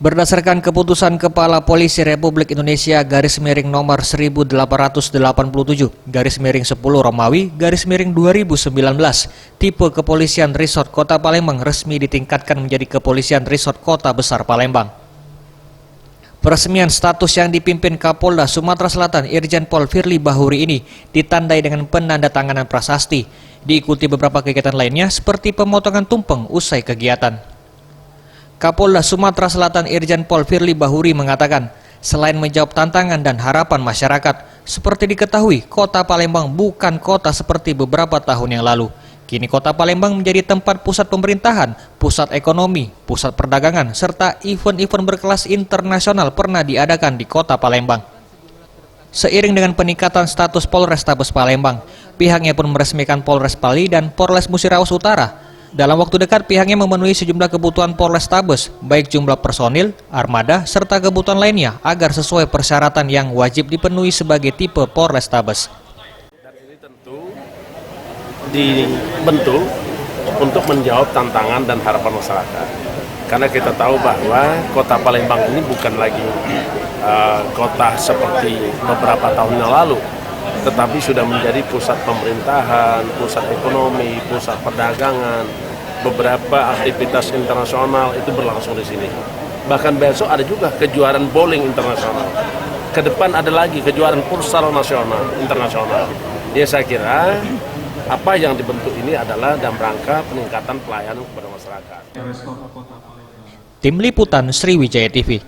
Berdasarkan keputusan Kepala Polisi Republik Indonesia /, nomor 1887 /10 Romawi /2019, tipe Kepolisian Resort Kota Palembang resmi ditingkatkan menjadi Kepolisian Resort Kota Besar Palembang. Peresmian status yang dipimpin Kapolda Sumatera Selatan Irjen Pol Firly Bahuri ini ditandai dengan penandatanganan prasasti, diikuti beberapa kegiatan lainnya seperti pemotongan tumpeng usai kegiatan. Kapolda Sumatera Selatan Irjen Pol Firly Bahuri mengatakan, selain menjawab tantangan dan harapan masyarakat, seperti diketahui, Kota Palembang bukan kota seperti beberapa tahun yang lalu. Kini Kota Palembang menjadi tempat pusat pemerintahan, pusat ekonomi, pusat perdagangan, serta event-event berkelas internasional pernah diadakan di Kota Palembang. Seiring dengan peningkatan status Polrestabes Palembang, pihaknya pun meresmikan Polres Pali dan Polres Musirawas Utara. Dalam waktu dekat, pihaknya memenuhi sejumlah kebutuhan Polrestabes, baik jumlah personil, armada, serta kebutuhan lainnya agar sesuai persyaratan yang wajib dipenuhi sebagai tipe Polrestabes. Dan ini tentu dibentuk untuk menjawab tantangan dan harapan masyarakat. Karena kita tahu bahwa Kota Palembang ini bukan lagi kota seperti beberapa tahun yang lalu, tetapi sudah menjadi pusat pemerintahan, pusat ekonomi, pusat perdagangan, beberapa aktivitas internasional itu berlangsung di sini. Bahkan besok ada juga kejuaraan bowling internasional. Ke depan ada lagi kejuaraan futsal nasional, internasional. Ya saya kira apa yang dibentuk ini adalah dalam rangka peningkatan pelayanan kepada masyarakat. Tim Liputan Sriwijaya TV.